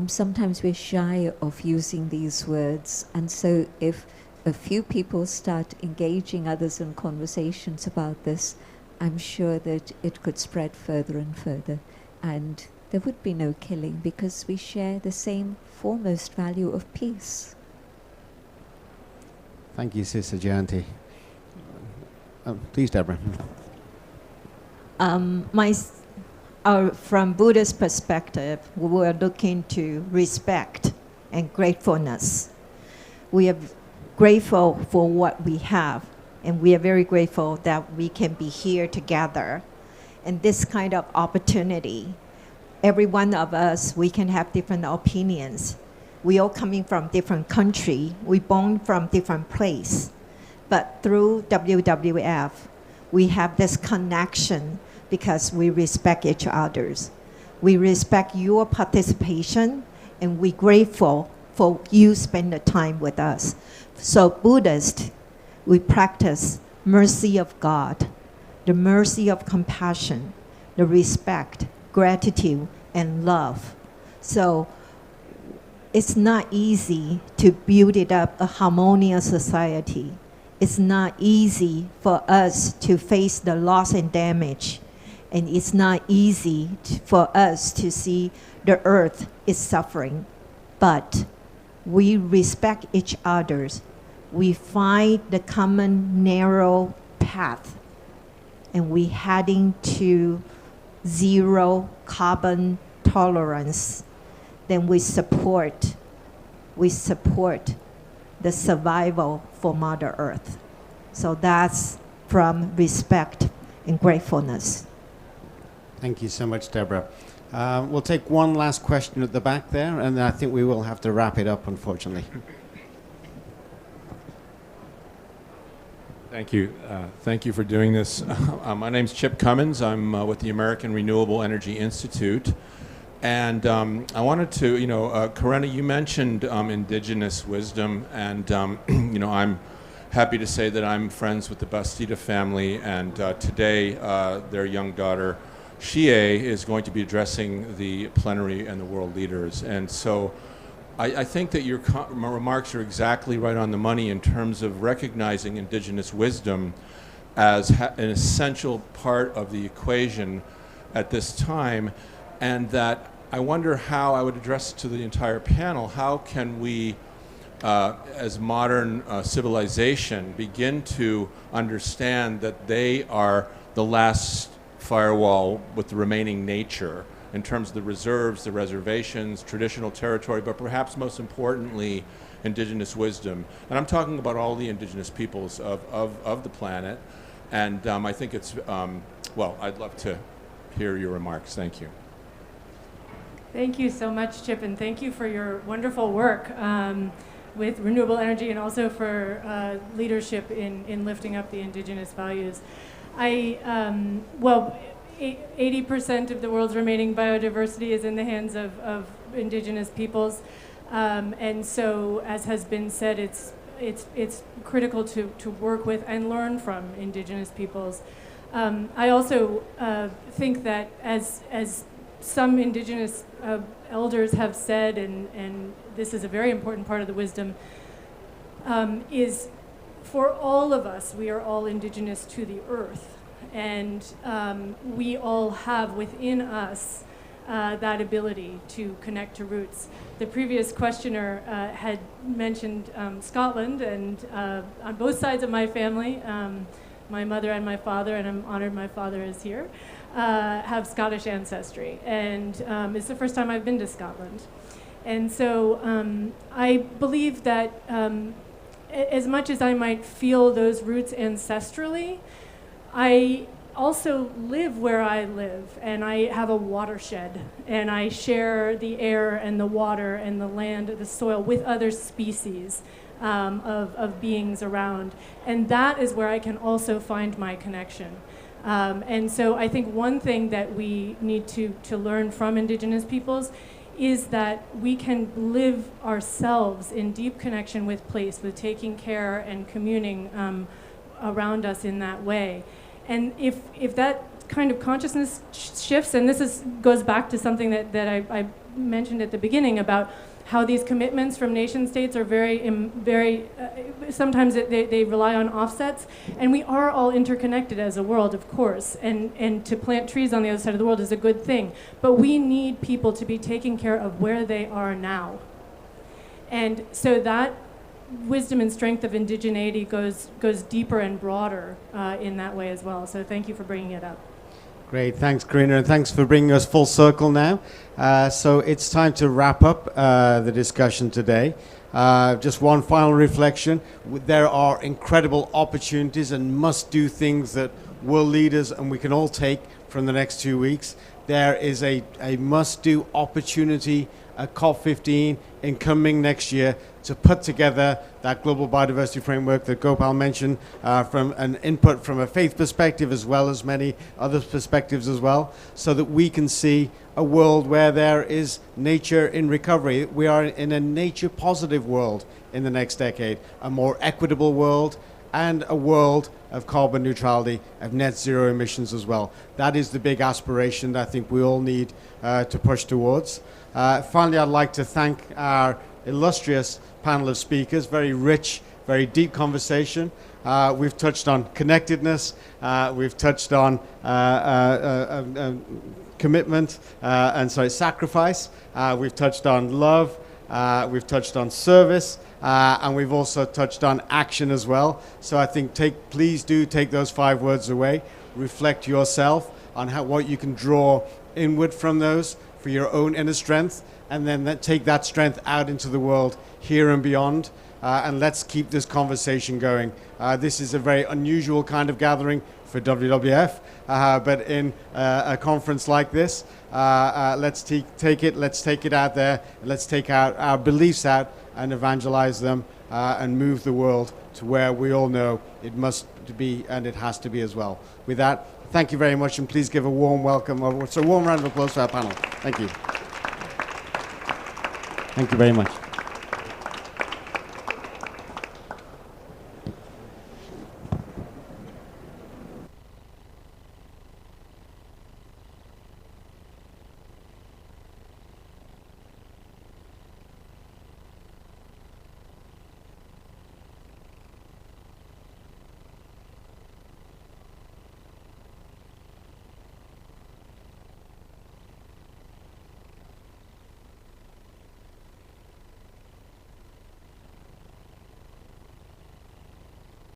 sometimes we're shy of using these words. And so if a few people start engaging others in conversations about this, I'm sure that it could spread further and further. And there would be no killing because we share the same foremost value of peace. Thank you, Sister Jayanti. Please, Deborah. From Buddhist perspective, we are looking to respect and gratefulness. We are grateful for what we have, and we are very grateful that we can be here together. And this kind of opportunity, every one of us, we can have different opinions. We all coming from different country. We born from different place. But through WWF, we have this connection because we respect each other's. We respect your participation, and we're grateful for you spend the time with us. So Buddhists, we practice mercy of God, the mercy of compassion, the respect, gratitude, and love. So it's not easy to build it up a harmonious society. It's not easy for us to face the loss and damage. And it's not easy for us to see the earth is suffering. But we respect each other. We find the common narrow path. And we heading to zero carbon tolerance. Then we support the survival for Mother Earth. So that's from respect and gratefulness. Thank you so much, Deborah. We'll take one last question at the back there, and I think we will have to wrap it up, unfortunately. Thank you. Thank you for doing this. My name's Chip Cummins. I'm with the American Renewable Energy Institute. And I wanted to, Corinna, you mentioned indigenous wisdom, and, I'm happy to say that I'm friends with the Bastida family, and today their young daughter, Xie, is going to be addressing the plenary and the world leaders. And so I think that your remarks are exactly right on the money in terms of recognizing indigenous wisdom as an essential part of the equation at this time, and that I wonder how, I would address it to the entire panel, how can we, as modern civilization, begin to understand that they are the last firewall with the remaining nature in terms of the reserves, the reservations, traditional territory, but perhaps most importantly, indigenous wisdom. And I'm talking about all the indigenous peoples of the planet. And I think it's, I'd love to hear your remarks. Thank you. Thank you so much, Chip, and thank you for your wonderful work with renewable energy and also for leadership in lifting up the indigenous values. 80% of the world's remaining biodiversity is in the hands of indigenous peoples. And so, as has been said, it's critical to work with and learn from indigenous peoples. I also think that as some indigenous elders have said, and this is a very important part of the wisdom, is for all of us, we are all indigenous to the earth. And we all have within us that ability to connect to roots. The previous questioner had mentioned Scotland, and on both sides of my family, my mother and my father, and I'm honored my father is here, have Scottish ancestry. And it's the first time I've been to Scotland. And so I believe that as much as I might feel those roots ancestrally, I also live where I live, and I have a watershed, and I share the air and the water and the land, the soil with other species of beings around. And that is where I can also find my connection. And so I think one thing that we need to learn from indigenous peoples is that we can live ourselves in deep connection with place, with taking care and communing around us in that way. And if that kind of consciousness shifts, and this goes back to something that I mentioned at the beginning about how these commitments from nation states are very sometimes they rely on offsets, and we are all interconnected as a world, of course, and to plant trees on the other side of the world is a good thing, but we need people to be taking care of where they are now. And so that wisdom and strength of indigeneity goes deeper and broader in that way as well. So thank you for bringing it up. Great, thanks, Karina, and thanks for bringing us full circle now. So it's time to wrap up the discussion today. Just one final reflection. There are incredible opportunities and must-do things that world leaders and we can all take from the next 2 weeks. There is a must-do opportunity at COP15 in coming next year to put together that global biodiversity framework that Gopal mentioned from an input from a faith perspective as well as many other perspectives as well, so that we can see a world where there is nature in recovery. We are in a nature positive world in the next decade, a more equitable world, and a world of carbon neutrality, of net zero emissions as well. That is the big aspiration that I think we all need to push towards. Finally, I'd like to thank our illustrious panel of speakers, very rich, very deep conversation. We've touched on connectedness, we've touched on commitment, sacrifice, we've touched on love, we've touched on service, and we've also touched on action as well. So I think please do take those 5 words away, reflect yourself on what you can draw inward from those for your own inner strength, and then take that strength out into the world here and beyond. And let's keep this conversation going. This is a very unusual kind of gathering for WWF, but in a conference like this, let's take it out there, and let's take our beliefs out and evangelize them and move the world to where we all know it must be and it has to be as well. With that, thank you very much, and please give a warm welcome, so a warm round of applause to our panel. Thank you. Thank you very much.